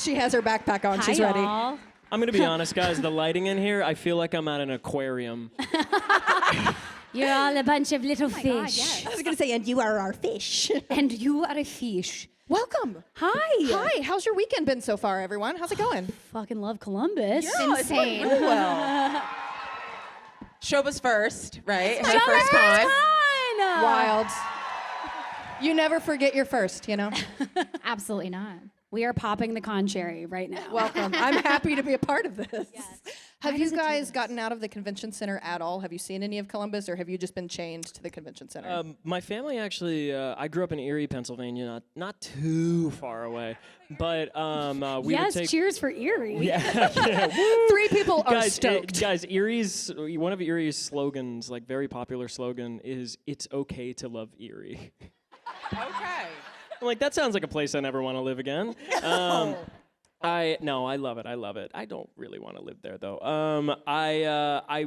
She has her backpack on. She's Hi, ready. y'all. I'm gonna be honest, guys. The lighting in here, I feel like I'm at an aquarium. You're all a bunch of little fish. God, yes. I was gonna say, and you are our fish. And you are a fish. Welcome. Hi. Hi. How's your weekend been so far, everyone? How's it going? Fucking love Columbus. It's insane. Really well. Shoba's first, right? Her first time. Wild. You never forget your first, you know? Absolutely not. We are popping the con cherry right now. Welcome. I'm happy to be a part of this. Yes. Have Why you does it do guys this? gotten out of the convention center at all? Have you seen any of Columbus, or have you just been chained to the convention center? My family actually, I grew up in Erie, Pennsylvania, not too far away, but we Yes, would take. cheers for Erie. Yeah, yeah. Woo! 3 people are Guys, stoked. guys, Erie's one of Erie's slogans, like very popular slogan, is "It's okay to love Erie." Okay. I'm like, that sounds like a place I never want to live again. I love it. I love it. I don't really want to live there though.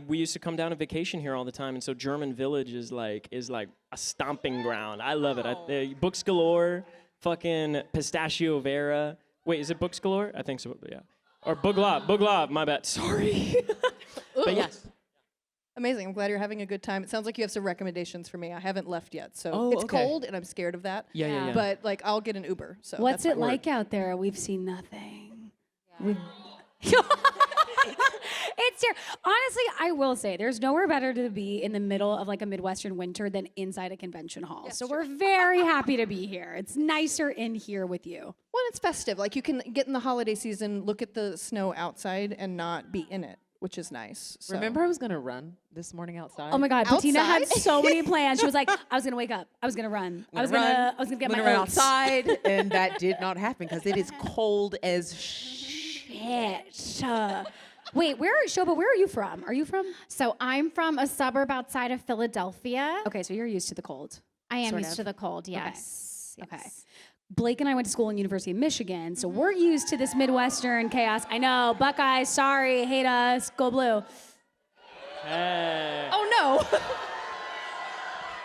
We used to come down on vacation here all the time, and so German Village is like a stomping ground. I love it. Books galore, fucking Pistachio Vera. Wait, is it Books galore? I think so. Yeah. Or Booglob. My bad. Sorry. But yes. Amazing. I'm glad you're having a good time. It sounds like you have some recommendations for me. I haven't left yet, so Oh, it's okay. cold and I'm scared of that. Yeah. But like, I'll get an Uber. So What's that's it fine. like out there? We've seen nothing. It's your honestly, I will say there's nowhere better to be in the middle of like a Midwestern winter than inside a convention hall. So we're very happy to be here. It's nicer in here with you. Well, it's festive. Like you can get in the holiday season, look at the snow outside, and not be in it, which is nice. So. Remember I was going to run this morning outside? Oh my God, Patina had Outside? so many plans. She was like, I was gonna wake up, I was gonna run, I was gonna get my run oats. outside, and that did not happen because it is cold as Shit. Wait, Shoba, where are you from? Are you from? So I'm from a suburb outside of Philadelphia. Okay, so you're used to the cold. I am sort used of. to the cold, yes. Okay. Yes. Blake and I went to school in University of Michigan, so we're used to this Midwestern chaos. I know, Buckeyes, sorry, hate us, go blue. Hey. Oh no.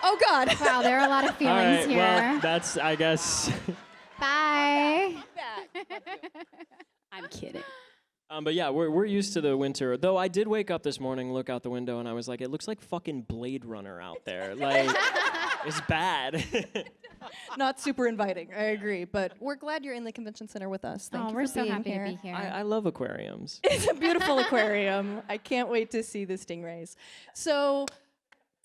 Oh God. Wow, there are a lot of All feelings right. here. Well, that's I guess. Bye. I'm kidding. But yeah, we're used to the winter. Though I did wake up this morning, look out the window, and I was like, it looks like fucking Blade Runner out there. Like, it's bad. Not super inviting. I agree, but we're glad you're in the convention center with us. Thank Oh, you we're for so being happy here. to be here. I love aquariums. It's a beautiful aquarium. I can't wait to see the stingrays. So,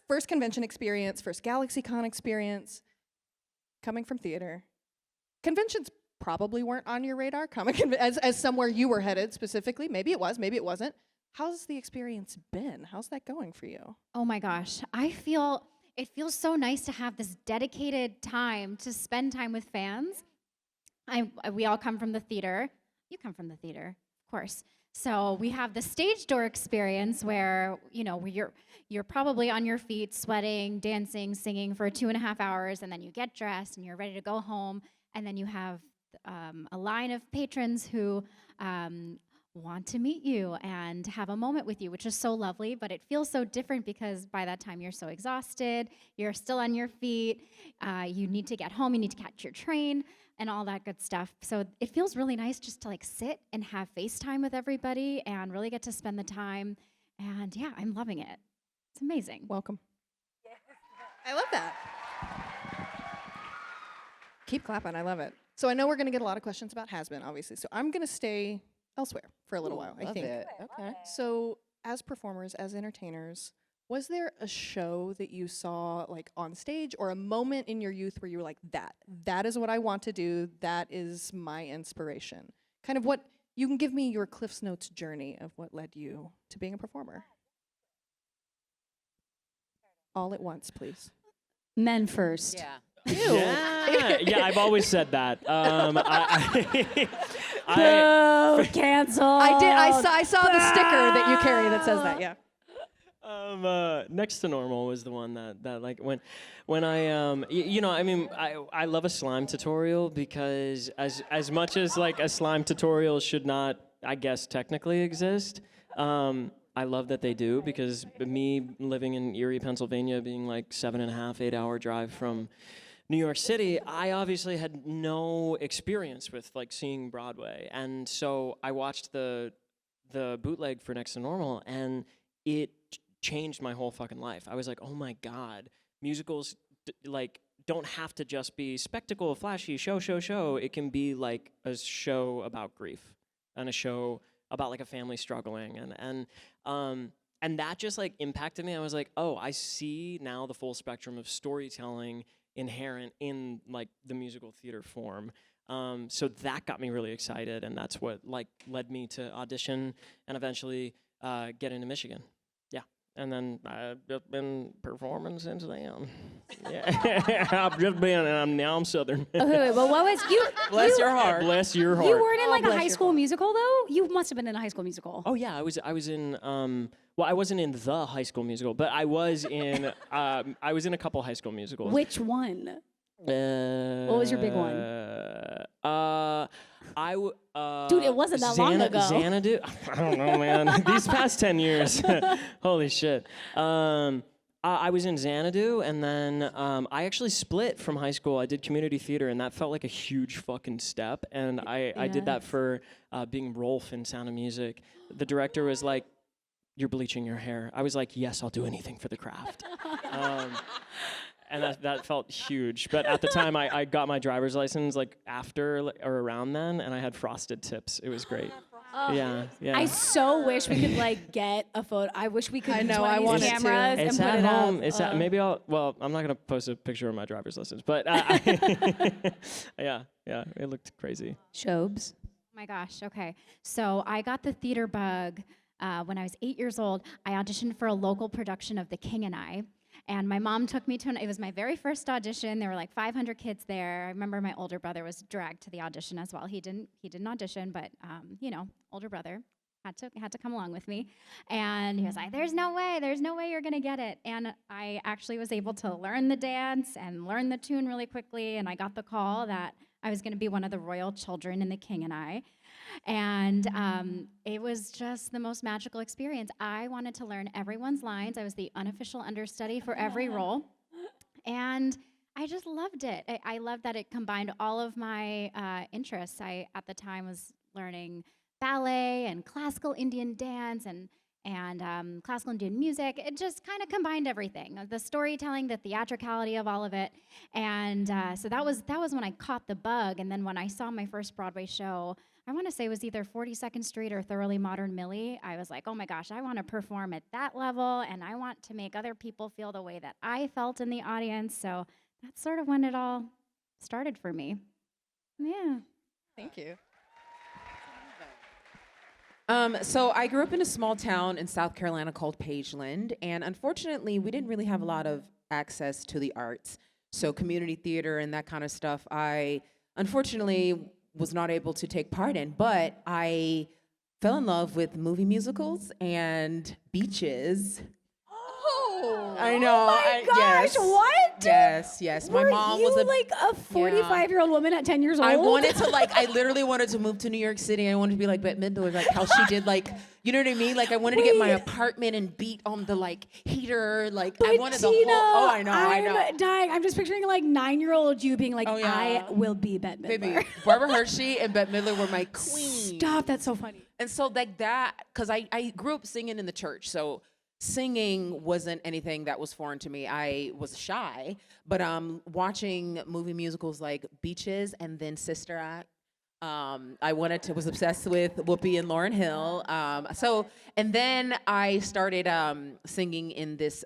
first convention experience, first GalaxyCon experience, coming from theater. Conventions probably weren't on your radar, as somewhere you were headed specifically. Maybe it was, maybe it wasn't. How's the experience been? How's that going for you? Oh my gosh, it feels so nice to have this dedicated time to spend time with fans. We all come from the theater. You come from the theater, of course. So we have the stage door experience where, you're probably on your feet, sweating, dancing, singing for 2.5 hours, and then you get dressed and you're ready to go home, and then you have a line of patrons who want to meet you and have a moment with you, which is so lovely, but it feels so different because by that time you're so exhausted, you're still on your feet, you need to get home, you need to catch your train, and all that good stuff. So it feels really nice just to like sit and have FaceTime with everybody and really get to spend the time. And yeah, I'm loving it. It's amazing. Welcome. I love that. Keep clapping. I love it. So I know we're going to get a lot of questions about Hazbin, obviously. So I'm going to stay elsewhere for a little while, I think. Okay. So as performers, as entertainers, was there a show that you saw like on stage or a moment in your youth where you were like, that is what I want to do. That is my inspiration. Kind of what, you can give me your Cliff's Notes journey of what led you to being a performer. All at once, please. Men first. Yeah. Yeah, I've always said that. Boo, cancel. I saw the sticker that you carry that says that, yeah. Next to Normal was the one that like when I love a slime tutorial because as much as like a slime tutorial should not, I guess, technically exist, I love that they do because me living in Erie, Pennsylvania, being like 7.5, 8 hour drive from New York City, I obviously had no experience with like seeing Broadway, and so I watched the bootleg for Next to Normal, and it changed my whole fucking life. I was like, oh my god, musicals like don't have to just be spectacle, flashy, show. It can be like a show about grief and a show about like a family struggling, and that just like impacted me. I was like, oh, I see now the full spectrum of storytelling inherent in like the musical theater form. So that got me really excited, and that's what like led me to audition and eventually get into Michigan. Yeah, and then I've just been performing since then. Yeah, I've just been, and now I'm Southern. Okay, well, what was you? Bless your heart. Bless your heart. You weren't in like a High School Musical though. You must have been in a High School Musical. Oh yeah, I was in. Well, I wasn't in the High School Musical, but I was in. I was in a couple High School Musicals. Which one? What was your big one? Dude, it wasn't that long ago. Xanadu? I don't know, man. These past 10 years. Holy shit. I was in Xanadu, and then I actually split from high school. I did community theater, and that felt like a huge fucking step. And I did that for being Rolf in Sound of Music. The director was like, "You're bleaching your hair." I was like, "Yes, I'll do anything for the craft." And that felt huge. But at the time, I got my driver's license like after or around then, and I had frosted tips. It was great. Yeah. I so wish we could like get a photo. I wish we could use one of wanted these to. cameras and It's put at it home. up. It's at, maybe I'll. Well, I'm not gonna post a picture of my driver's license, but yeah, it looked crazy. Shobes. Oh my gosh, okay. So I got the theater bug when I was 8 years old. I auditioned for a local production of The King and I. And my mom took me to it was my very first audition. There were like 500 kids there. I remember my older brother was dragged to the audition as well. He didn't audition, but older brother had to come along with me. And he was like, there's no way you're gonna get it. And I actually was able to learn the dance and learn the tune really quickly. And I got the call that I was gonna be one of the royal children in The King and I. And it was just the most magical experience. I wanted to learn everyone's lines. I was the unofficial understudy for every role. And I just loved it. I loved that it combined all of my interests. I, at the time, was learning ballet and classical Indian dance and classical Indian music. It just kind of combined everything, the storytelling, the theatricality of all of it. And so that was when I caught the bug. And then when I saw my first Broadway show, I want to say it was either 42nd Street or Thoroughly Modern Millie, I was like, oh my gosh, I want to perform at that level, and I want to make other people feel the way that I felt in the audience. So that's sort of when it all started for me. Yeah. Thank you. So I grew up in a small town in South Carolina called Pageland, and unfortunately, we didn't really have a lot of access to the arts. So community theater and that kind of stuff, I unfortunately was not able to take part in, but I fell in love with movie musicals and beaches. Oh, I know. Oh my gosh, yes. what? Yes. My mom was like a 45-year-old woman at 10 years old? I literally wanted to move to New York City. I wanted to be like Bette Midler, like how she did, like, you know what I mean? Like I wanted to get my apartment and beat on the like heater. Like I wanted the whole. Oh, I know. I'm dying. I'm just picturing like 9-year-old you being like, Oh, yeah. I will be Bette Midler. Baby, Barbara Hershey and Bette Midler were my queen. Stop, that's so funny. And so like that, because I grew up singing in the church, so singing wasn't anything that was foreign to me. I was shy, but watching movie musicals like Beaches and then Sister Act, I was obsessed with Whoopi and Lauryn Hill. And then I started singing in this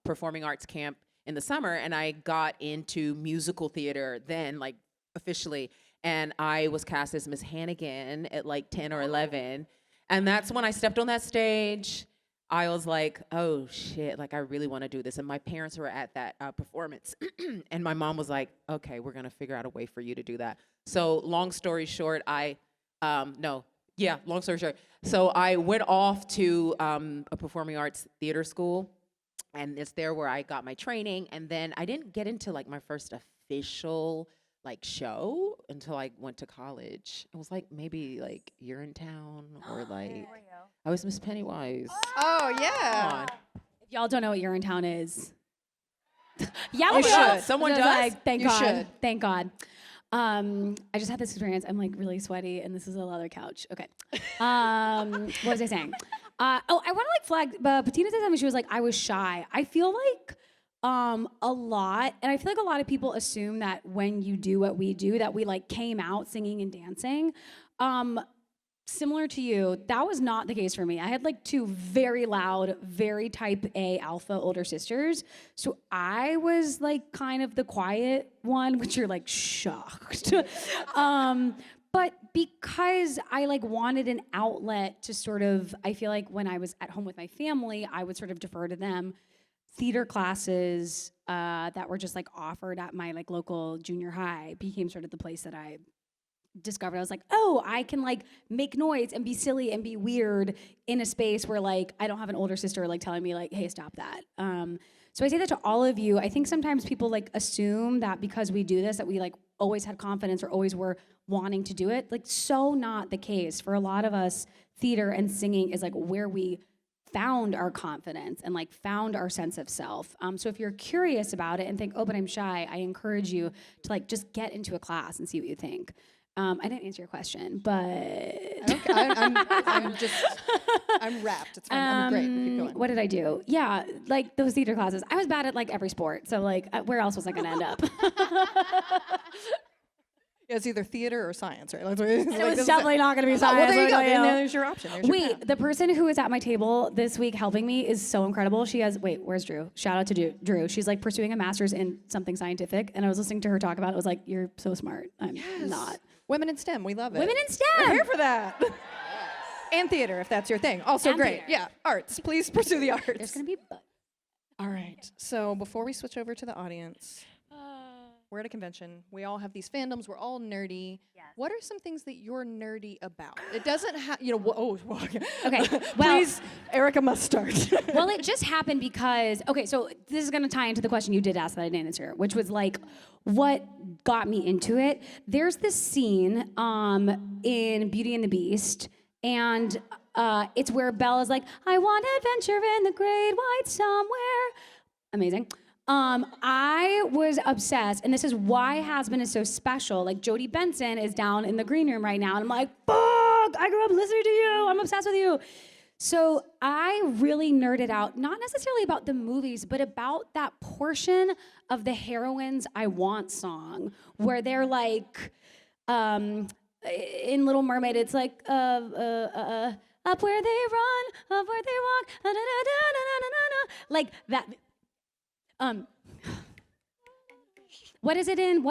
performing arts camp in the summer, and I got into musical theater then, like officially, and I was cast as Miss Hannigan at like 10 or 11, and that's when I stepped on that stage. I was like, oh shit, like I really want to do this. And my parents were at that performance. And my mom was like, okay, we're going to figure out a way for you to do that. So long story short, long story short. So I went off to a performing arts theater school. And it's there where I got my training. And then I didn't get into like my first official like show until I went to college. It was like maybe like Urinetown or like I was Miss Pennywise. Oh Come yeah. on. If y'all don't know what Urinetown is, Yeah, You we should. Someone Just does? Like, thank You God. should. Thank God. I just had this experience. I'm like really sweaty, and this is a leather couch. Okay. What was I saying? I want to like flag. Patina said something. She was like, I was shy. I feel like a lot, and I feel like a lot of people assume that when you do what we do, that we like came out singing and dancing. Similar to you, that was not the case for me. I had like two very loud, very type A alpha older sisters. So I was like kind of the quiet one, which you're like shocked. But because I like wanted an outlet to sort of, I feel like when I was at home with my family, I would sort of defer to them. Theater classes that were just like offered at my like local junior high became sort of the place that I discovered. I was like, oh, I can like make noise and be silly and be weird in a space where like I don't have an older sister like telling me like, hey, stop that. So I say that to all of you. I think sometimes people like assume that because we do this that we like always had confidence or always were wanting to do it. Like so not the case. For a lot of us, theater and singing is like where we found our confidence and like found our sense of self. So if you're curious about it and think, oh, but I'm shy, I encourage you to like just get into a class and see what you think. I didn't answer your question, but Okay, I'm wrapped. It's fine. I'm great. Keep going. what did I do? Yeah, like those theater classes. I was bad at like every sport, so like where else was I gonna end up? Yeah, it's either theater or science, right? It It was definitely not gonna be science. Well, there you go. let me tell you. There's your option. There's your path. Wait, the person who is at my table this week helping me is so incredible. She has, where's Drew? Shout out to Drew. She's like pursuing a master's in something scientific. And I was listening to her talk about it. I was like, you're so smart. I'm not. Women in STEM, we love it. Women in We're STEM. here for that. And theater, if that's your thing. Also And great. theater. Yeah, arts. Please pursue the arts. There's gonna be All right. So before we switch over to the audience, we're at a convention. We all have these fandoms. We're all nerdy. Yes. What are some things that you're nerdy about? It doesn't have, okay. Okay, well- Please, Erika must start. Well, it just happened because, okay, so this is gonna tie into the question you did ask that I didn't answer, which was like, what got me into it? There's this scene in Beauty and the Beast, and it's where Bella's like, I want adventure in the great white somewhere. Amazing. I was obsessed, and this is why Hazbin is so special. Like, Jodie Benson is down in the green room right now, and I'm like, fuck, I grew up listening to you. I'm obsessed with you. So I really nerded out, not necessarily about the movies, but about that portion of the Heroine's I Want song, where they're like, in Little Mermaid, it's like, up where they run, up where they walk, like that. What is it in?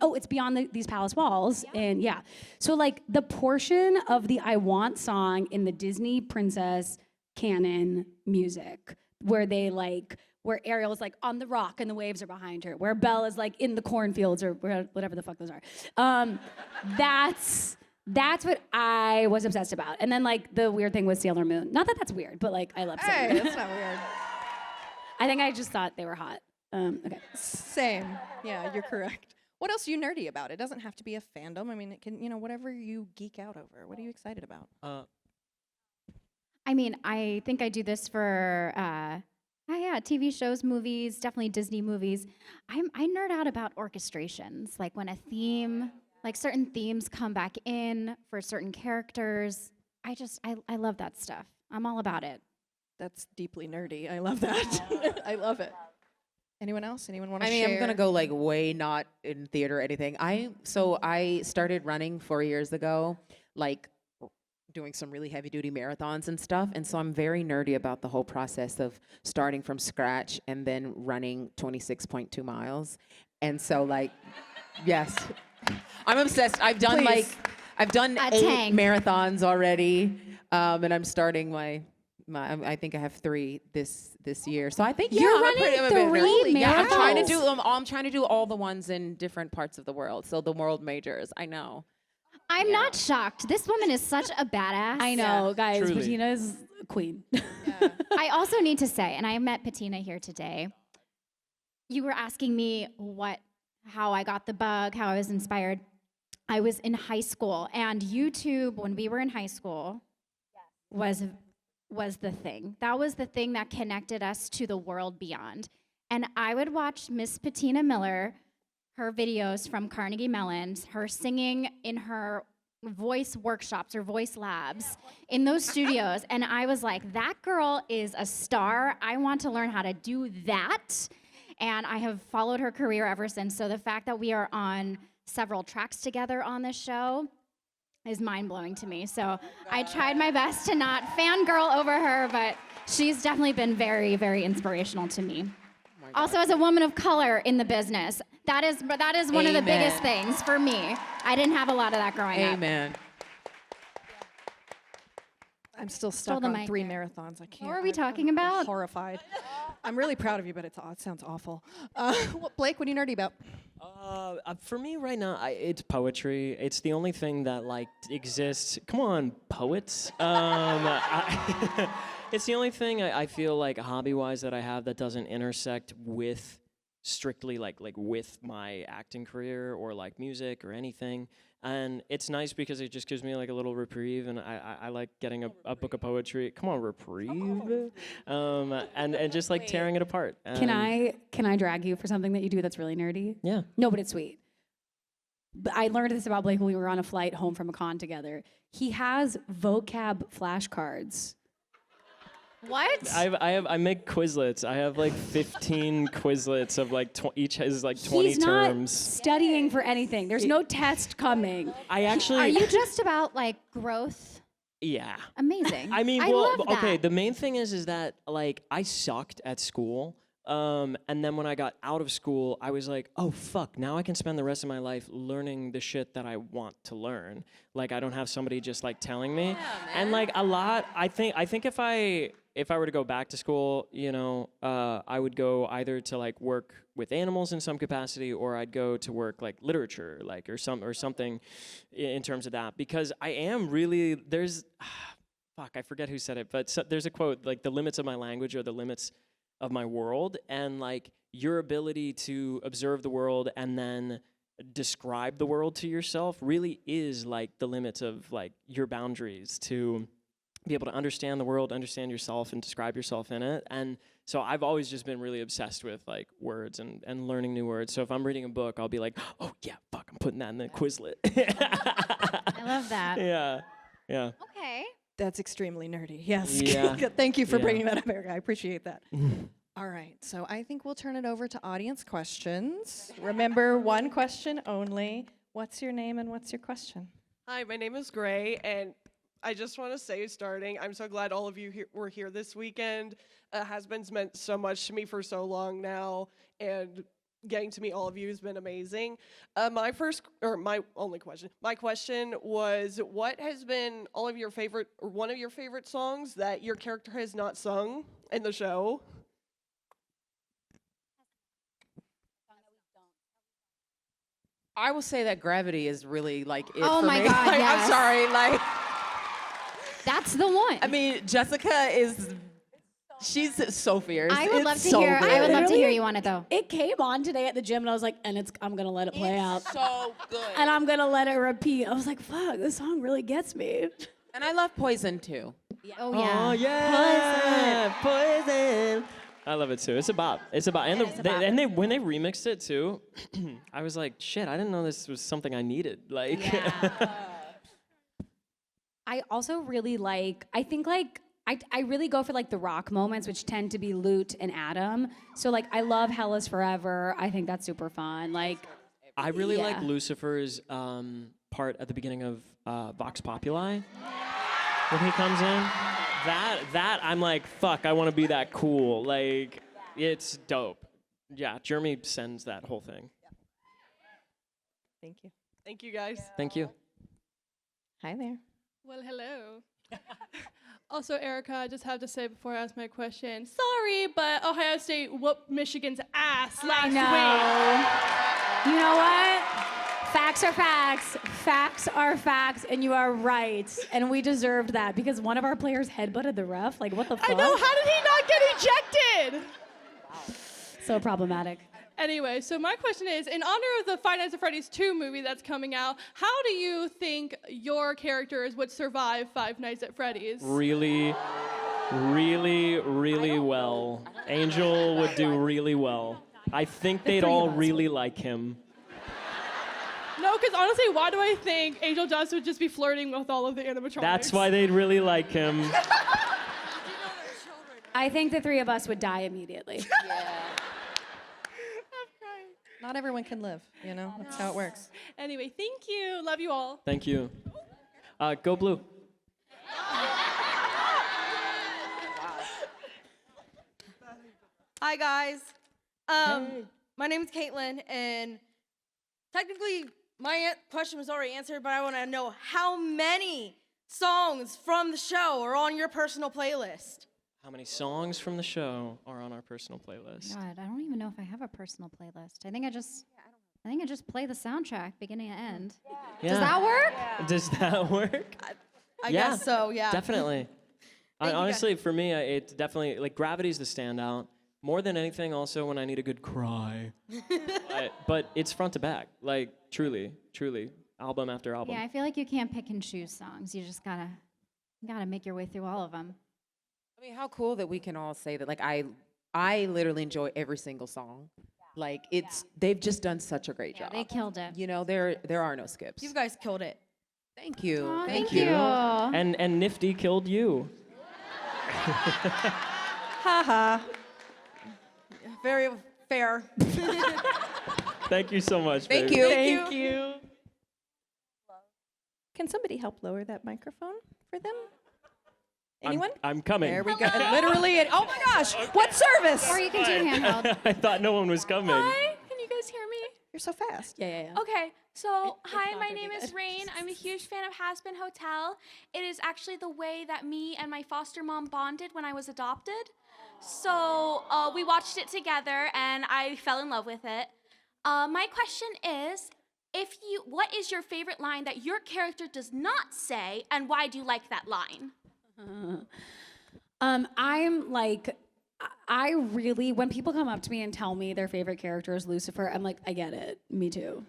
Oh, it's Beyond These Palace Walls. Yeah. And yeah. So like the portion of the I Want song in the Disney princess canon music where they like, where Ariel's like on the rock and the waves are behind her, where Belle is like in the cornfields or whatever the fuck those are. That's what I was obsessed about. And then like the weird thing was Sailor Moon. Not that that's weird, but like I love Sailor Hey, Moon. that's not weird. I think I just thought they were hot. Okay. Same. Yeah, you're correct. What else are you nerdy about? It doesn't have to be a fandom. I mean, it can, whatever you geek out over. What are you excited about? I mean, I think I do this for TV shows, movies, definitely Disney movies. I nerd out about orchestrations, like when a theme, like certain themes come back in for certain characters. I love that stuff. I'm all about it. That's deeply nerdy. I love that. I love it. Anyone else? Anyone want to I share? mean, I'm gonna go like way not in theater or anything. I started running 4 years ago, like doing some really heavy duty marathons and stuff. And so I'm very nerdy about the whole process of starting from scratch and then running 26.2 miles. And so like, yes, I'm obsessed. I've done Please. I've done A 8 tank. marathons already. And I'm starting I think I have 3 this year. So I think You're I'm running a bit 3 nerdy. Yeah, I'm trying to marathons? do I'm trying to do all the ones in different parts of the world. So the world majors. I know. I'm not shocked. This woman is such a badass. I know, guys. Truly. Patina's a queen. I also need to say, and I met Patina here today. You were asking me how I got the bug, how I was inspired. I was in high school, and YouTube, when we were in high school, was was the thing. That was the thing that connected us to the world beyond. And I would watch Miss Patina Miller, her videos from Carnegie Mellon's, her singing in her voice workshops or voice labs in those studios. And I was like, that girl is a star. I want to learn how to do that. And I have followed her career ever since. So the fact that we are on several tracks together on this show is mind-blowing to me. So I tried my best to not fangirl over her, but she's definitely been very, very inspirational to me. Also, as a woman of color in the business, that is one of the biggest things for me. I didn't have a lot of that growing up. Amen. I'm still Stole stuck the on mic 3 there. marathons. I can't. What were we talking I'm about? horrified. I'm really proud of you, but it sounds awful. Blake, what are you nerdy about? For me right now, it's poetry. It's the only thing that like exists. Come on, poets. It's the only thing I feel like hobby-wise that I have that doesn't intersect with strictly like with my acting career or like music or anything. And it's nice because it just gives me like a little reprieve, and I like getting a book of poetry. Come on, reprieve, and just like tearing it apart. Can I drag you for something that you do that's really nerdy? Yeah. No, but it's sweet. But I learned this about Blake when we were on a flight home from a con together. He has vocab flashcards. What? I make Quizlets. I have like 15 Quizlets of like each has like 20 He's not terms. studying for anything. There's no test coming. I actually. Are you just about like growth? Yeah. Amazing. I mean, I well, love okay. that. The main thing is that like I sucked at school, and then when I got out of school, I was like, oh fuck, now I can spend the rest of my life learning the shit that I want to learn. Like I don't have somebody just like telling me, and like a lot. I think if I were to go back to school, you know, I would go either to like work with animals in some capacity, or I'd go to work like literature, like or something in terms of that, because I am really fuck, I forget who said it, but there's a quote like the limits of my language are the limits of my world, and like your ability to observe the world and then describe the world to yourself really is like the limits of like your boundaries to be able to understand the world, understand yourself, and describe yourself in it. And so I've always just been really obsessed with like words and learning new words. So if I'm reading a book, I'll be like, oh yeah, fuck, I'm putting that in the Quizlet. I love that. Yeah, yeah. Okay. That's extremely nerdy. Yes. Yeah. Thank you for Yeah. bringing that up, Erika. I appreciate that. All right. So I think we'll turn it over to audience questions. Remember, one question only. What's your name and what's your question? Hi, my name is Gray, and I just want to say, starting, I'm so glad all of you were here this weekend. Hazbin's meant so much to me for so long now, and getting to meet all of you has been amazing. My question was, what has been all of your favorite, or one of your favorite songs that your character has not sung in the show? I will say that Gravity is really like it Oh for my me. God, Like, yes. I'm sorry, like That's the one. I mean, Jessica she's so fierce. I would It's love to so hear. good. I would love to hear Literally- you on it though. It came on today at the gym, and I was like, I'm gonna let it play out. So good. And I'm gonna let it repeat. I was like, fuck, this song really gets me. And I love Poison too. Oh Oh yeah. yeah, Poison. I love it too. It's a bop. It's a bop. And, It is a bop. when they remixed it too, I was like, shit, I didn't know this was something I needed. Like, I also really like, I think like, I really go for like the rock moments, which tend to be Lute and Adam. So like, I love Hell is Forever. I think that's super fun. Like, I really like Yeah. Lucifer's part at the beginning of Vox Populi when he comes in. That I'm like, fuck, I want to be that cool. Like, it's dope. Yeah, Jeremy sends that whole thing. Thank you. Thank you, guys. Thank you. Hi there. Well, hello. Also, Erika, I just have to say before I ask my question, sorry, but Ohio State whooped Michigan's ass last week. You know what? Facts are facts. Facts are facts, and you are right. And we deserved that because one of our players headbutted the ref. Like, what the fuck? I know, how did he not get ejected? So problematic. Anyway, so my question is, in honor of the Five Nights at Freddy's 2 movie that's coming out, how do you think your characters would survive Five Nights at Freddy's? Really, really, really well. Angel would do really well. I think they'd all really like him. No, because honestly, why do I think Angel Dust would just be flirting with all of the animatronics? That's why they'd really like him. I think the three of us would die immediately. Not everyone can live, you know? That's how it works. Anyway, thank you. Love you all. Thank you. Go Blue. Hi guys. My name is Caitlin, and technically my question was already answered, but I want to know how many songs from the show are on your personal playlist. How many songs from the show are on our personal playlist? God, I don't even know if I have a personal playlist. I think I just play the soundtrack beginning to end. Yeah. Does that work? Does that work? I guess so, yeah. Definitely. Thank you, Honestly, for me, it's definitely, like, Gravity's the standout. More than anything, also, when I need a good cry. But it's front to back. Like, truly, album after album. Yeah, I feel like you can't pick and choose songs. You just gotta make your way through all of them. I mean, how cool that we can all say that. Like, I literally enjoy every single song. Like, they've just done such a great job. They killed it. You know, there are no skips. You guys killed it. Thank you. Aw, Thank thank you. And Nifty killed you. Haha. Very fair. Thank you so much, Thank baby. you. Thank you. Can somebody help lower that microphone for them? Anyone? I'm coming. There we go. Literally, oh my gosh, what service? Or you can do handheld. I thought no one was coming. Hi, can you guys hear me? You're so fast. Yeah. Okay, so hi, not my gonna be name is good. Rain. I'm a huge fan of Hazbin Hotel. It is actually the way that me and my foster mom bonded when I was adopted. So we watched it together and I fell in love with it. My question is, what is your favorite line that your character does not say, and why do you like that line? I'm like, I really, when people come up to me and tell me their favorite character is Lucifer, I'm like, I get it, me too.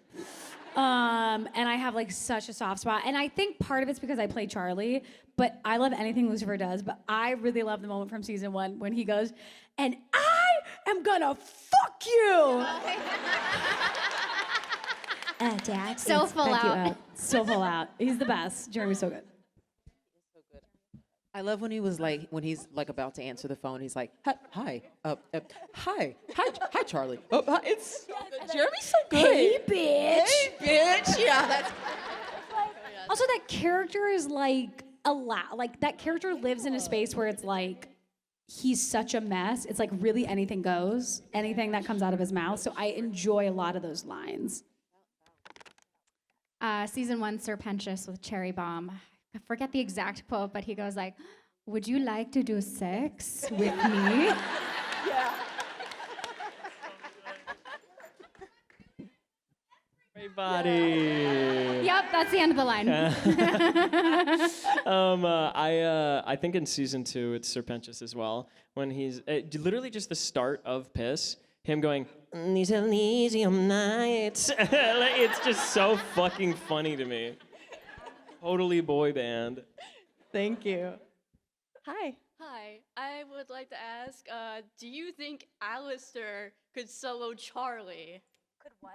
And I have like such a soft spot. And I think part of it's because I play Charlie, but I love anything Lucifer does. But I really love the moment from season 1 when he goes, and I am gonna fuck you. Dad, So yes, full thank you, out. so full out. He's the best. Jeremy's so good. I love when he's like about to answer the phone. He's like, hi, Charlie. Hi, it's Jeremy's so good. Hey, bitch. Hey, bitch. Yeah, that's. Also, that character is like like that character lives in a space where it's like he's such a mess. It's like really anything goes, anything that comes out of his mouth. So I enjoy a lot of those lines. Season 1, Sir Pentious with Cherry Bomb. I forget the exact quote, but he goes like, "Would you like to do sex with me?" Everybody. Yep, that's the end of the line. I think in season 2 it's Serpentious as well. When he's literally just the start of Piss, him going, "These Elysium nights." Like, it's just so fucking funny to me. Totally boy band. Thank you. Hi. Hi, I would like to ask, do you think Alistair could solo Charlie?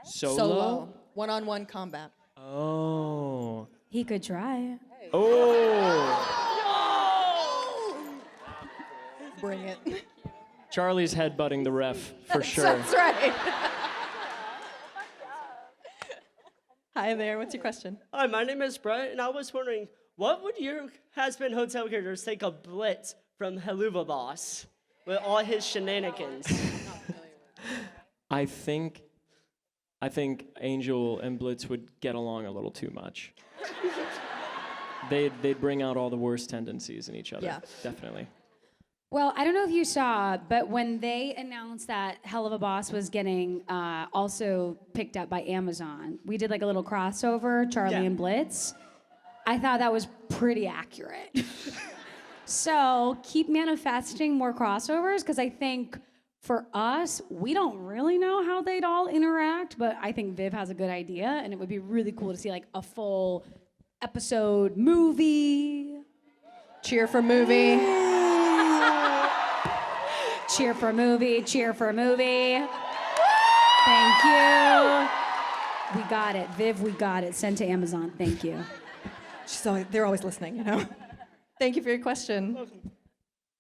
Solo? One-on-one combat. Oh. He could try. Oh. Bring it. Charlie's headbutting the ref for sure. That's right. Hi there, what's your question? Hi, my name is Brett, and I was wondering, what would your Hazbin Hotel characters take a Blitz from Helluva Boss with all his shenanigans? I think Angel and Blitz would get along a little too much. They'd bring out all the worst tendencies in each other. Yeah. Definitely. Well, I don't know if you saw, but when they announced that Hell of a Boss was getting also picked up by Amazon, we did like a little crossover, Charlie and Blitz. I thought that was pretty accurate. So keep manifesting more crossovers, because I think For us, we don't really know how they'd all interact, but I think Viv has a good idea, and it would be really cool to see like a full episode movie. Cheer for movie. Cheer for movie, cheer for movie. Thank you. We got it. Viv, we got it. Send to Amazon. Thank you. They're always listening, you know? Thank you for your question.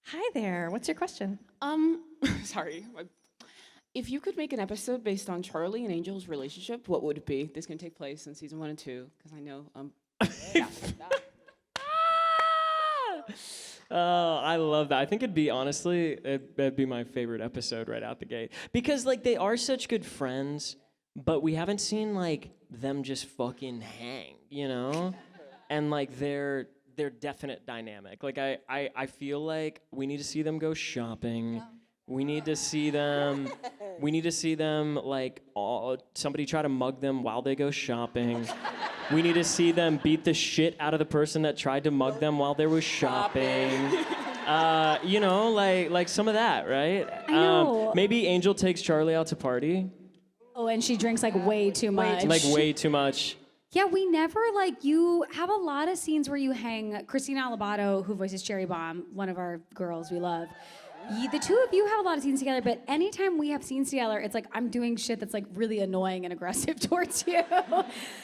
Hi there. What's your question? Sorry. If you could make an episode based on Charlie and Angel's relationship, what would it be? This can take place in season 1 and 2, because I know. I love that. I think it'd be my favorite episode right out the gate. Because, like, they are such good friends, but we haven't seen, like, them just fucking hang, you know? And, like, their definite dynamic. Like, I feel like we need to see them go shopping. Yeah. We need to see them, like, somebody try to mug them while they go shopping. We need to see them beat the shit out of the person that tried to mug them while they were shopping. You know, like some of that, right? I know. Maybe Angel takes Charlie out to party. Oh, and she drinks like way too much. Like way too much. Yeah, we never, like, you have a lot of scenes where you hang. Christina Alabato, who voices Cherry Bomb, one of our girls we love. The two of you have a lot of scenes together, but anytime we have scenes together, it's like I'm doing shit that's like really annoying and aggressive towards you.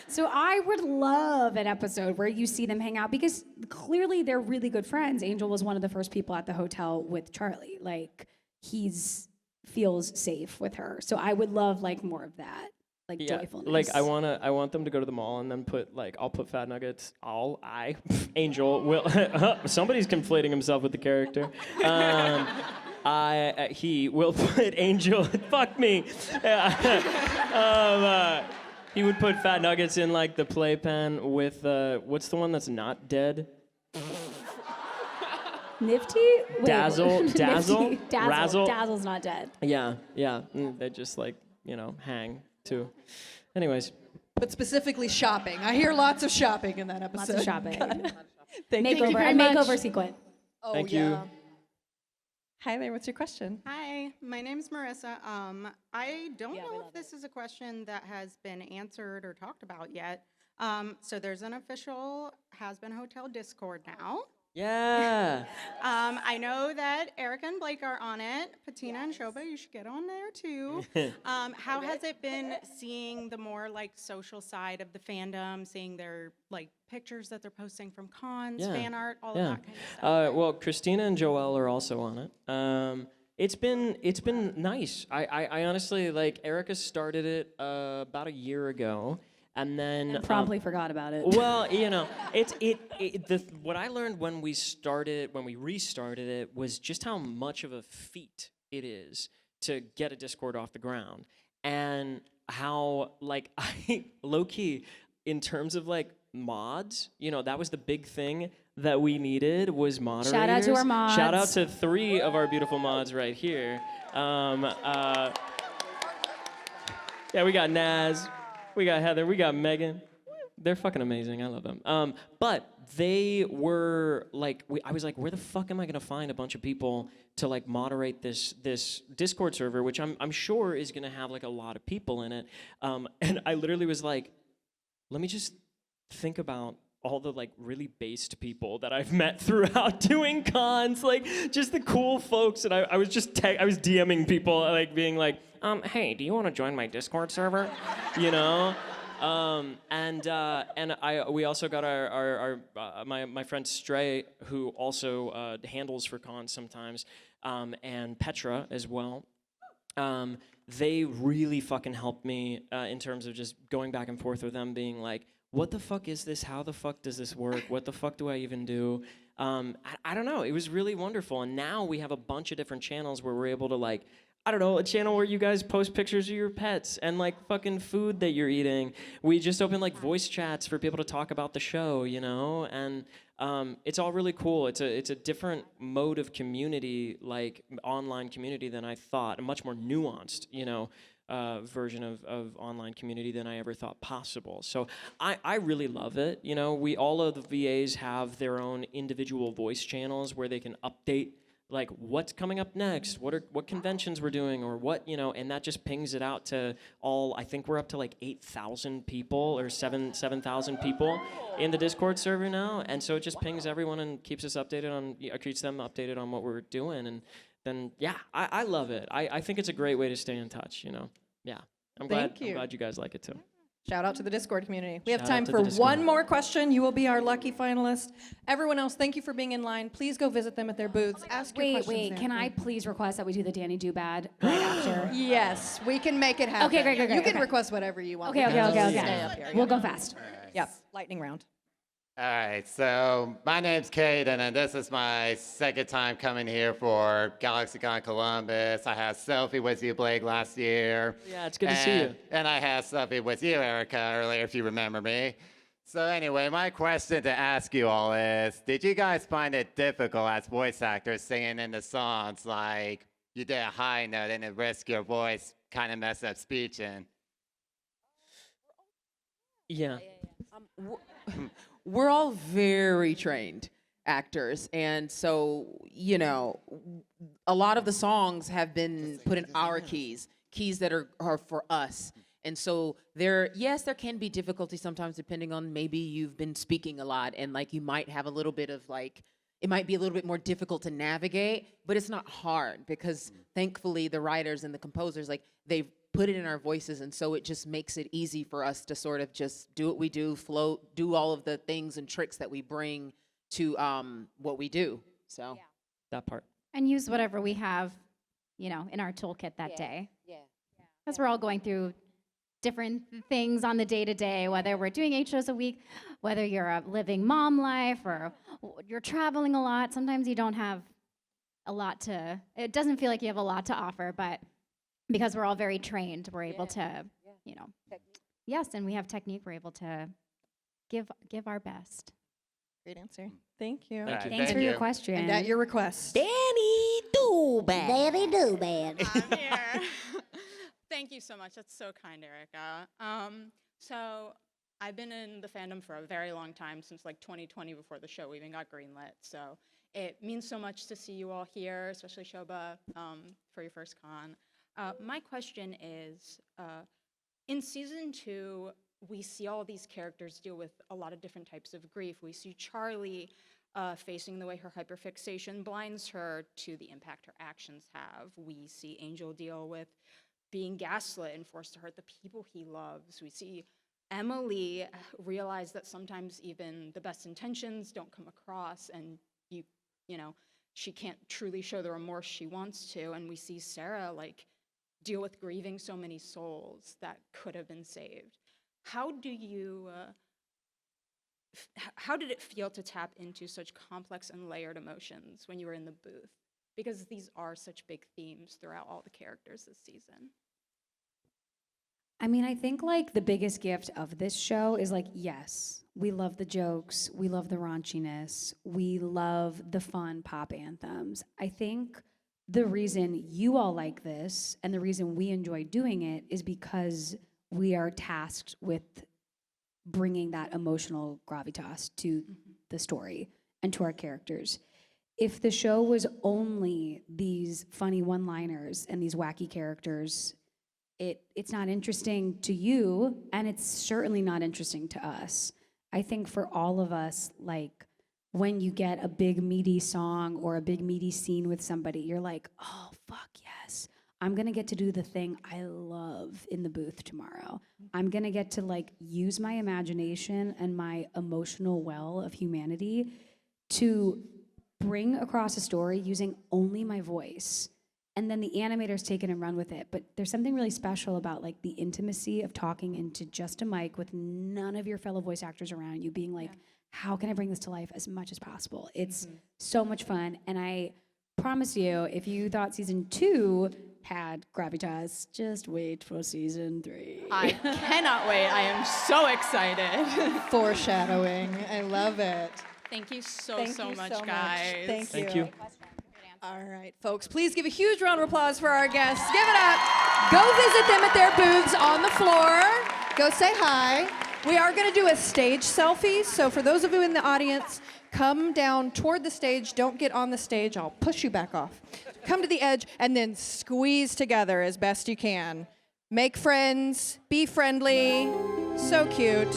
So I would love an episode where you see them hang out, because clearly they're really good friends. Angel was one of the first people at the hotel with Charlie. Like, feels safe with her. So I would love like more of that. Like, yeah, joyfulness. Like I want them to go to the mall and then I'll put Fat Nuggets. Angel will. Somebody's conflating himself with the character. He will put Angel. Fuck me. He would put Fat Nuggets in like the playpen with what's the one that's not dead? Nifty? Wait, Dazzle. Nifty. Dazzle. Razzle. Dazzle's not dead. Yeah. They just like hang too. Anyways. But specifically shopping. I hear lots of shopping in that episode. Lots of shopping. Thank you very much. Makeover sequence. Oh, Thank you. Hi there, what's your question? Hi, my name's Marissa. I don't know if this is a question that has been answered or talked about yet. So there's an official Hazbin Hotel Discord now. Yeah. I know that Erika and Blake are on it. Patina and Shoba, you should get on there too. How has it been seeing the more like social side of the fandom, seeing their like pictures that they're posting from cons, fan art, all of that kind of stuff? Well, Christina and Joelle are also on it. It's been nice. I honestly, like, Erika started it about a year ago. And then promptly forgot about it. Well, what I learned when we restarted it was just how much of a feat it is to get a Discord off the ground, and how like low key in terms of like mods, that was the big thing that we needed was moderators. Shout out to our mods. Shout out to 3 of our beautiful mods right here. Yeah, we got Naz. We got Heather, we got Megan. They're fucking amazing. I love them. But they were like, I was like, where the fuck am I gonna find a bunch of people to like moderate this Discord server, which I'm sure is gonna have like a lot of people in it. And I literally was like, let me just think about all the like really based people that I've met throughout doing cons, like just the cool folks. And I was just I was DMing people, like being like, hey, do you want to join my Discord server? We also got my friend Stray, who also handles for cons sometimes, and Petra as well. They really fucking helped me in terms of just going back and forth with them, being like, what the fuck is this? How the fuck does this work? What the fuck do I even do? I don't know. It was really wonderful. And now we have a bunch of different channels where we're able to like, I don't know, a channel where you guys post pictures of your pets and like fucking food that you're eating. We just opened like voice chats for people to talk about the show, and it's all really cool. It's a different mode of community, like online community, than I thought. A much more nuanced, version of online community than I ever thought possible. So I really love it. All of the VAs have their own individual voice channels where they can update like what's coming up next, what conventions we're doing, or what, and that just pings it out to all. I think we're up to like 8,000 people or 7,000 people in the Discord server now, and so it just pings everyone and keeps them updated on what we're doing, and then I love it. I think it's a great way to stay in touch. Yeah, I'm glad you guys like it too. Shout out to the Discord community. We have Shout time out to for the Discord. one more question. You will be our lucky finalist. Everyone else, thank you for being in line. Please go visit them at their booths. Ask your questions. Wait, can I please request that we do the Danny Do Bad right after? Yes, we can make it happen. Okay, great. You can okay. request whatever you want. Okay. Stay up here. We'll go fast. Yep, lightning round. All right, so my name's Kate, and this is my second time coming here for GalaxyCon Columbus. I had selfie with you, Blake, last year. Yeah, it's good to see you. And I had selfie with you, Erika, earlier, if you remember me. So anyway, my question to ask you all is, did you guys find it difficult as voice actors singing in the songs, like you did a high note and it risked your voice kind of mess up speech in? Yeah. We're all very trained actors, and so a lot of the songs have been put in our keys that are for us, and so there can be difficulty sometimes depending on maybe you've been speaking a lot and like you might have a little bit of like it might be a little bit more difficult to navigate, but it's not hard because thankfully the writers and the composers they've put it in our voices, and so it just makes it easy for us to sort of just do what we do, flow, do all of the things and tricks that we bring to what we do. So that part. And use whatever we have, in our toolkit that day. Yeah. Because we're all going through different things on the day-to-day, whether we're doing 8 shows a week, whether you're living mom life or you're traveling a lot. Sometimes you don't have a lot it doesn't feel like you have a lot to offer, but because we're all very trained, we're able to, yes, and we have technique, we're able to give our best. Great answer. Thank you. Right, Thanks for your question. And at your request. Danny Do Bad. Danny Do Bad. I'm here. Thank you so much. That's so kind, Erika. So I've been in the fandom for a very long time, since like 2020 before the show even got greenlit. So it means so much to see you all here, especially Shoba, for your first con. My question is, in season 2, we see all these characters deal with a lot of different types of grief. We see Charlie facing the way her hyperfixation blinds her to the impact her actions have. We see Angel deal with being gaslit and forced to hurt the people he loves. We see Emily realize that sometimes even the best intentions don't come across, and she can't truly show the remorse she wants to. And we see Sera deal with grieving so many souls that could have been saved. How do you, how did it feel to tap into such complex and layered emotions when you were in the booth? Because these are such big themes throughout all the characters this season. I mean, I think the biggest gift of this show is yes, we love the jokes, we love the raunchiness, we love the fun pop anthems. I think the reason you all like this and the reason we enjoy doing it is because we are tasked with bringing that emotional gravitas to the story and to our characters. If the show was only these funny one-liners and these wacky characters, it's not interesting to you, and it's certainly not interesting to us. I think for all of us, when you get a big meaty song or a big meaty scene with somebody, you're like, oh, fuck yes. I'm gonna get to do the thing I love in the booth tomorrow. I'm gonna get to use my imagination and my emotional well of humanity to bring across a story using only my voice. And then the animators take it and run with it. But there's something really special about the intimacy of talking into just a mic with none of your fellow voice actors around you, being how can I bring this to life as much as possible? It's so much fun. And I promise you, if you thought season 2 had gravitas, just wait for season 3. I cannot wait. I am so excited. Foreshadowing. I love it. Thank you so much, so guys. Thank you. Thank you. All right, folks, please give a huge round of applause for our guests. Give it up. Go visit them at their booths on the floor. Go say hi. We are going to do a stage selfie, so for those of you in the audience, Come down toward the stage. Don't get on the stage. I'll push you back off. Come to the edge and then squeeze together as best you can. Make friends. Be friendly. So cute.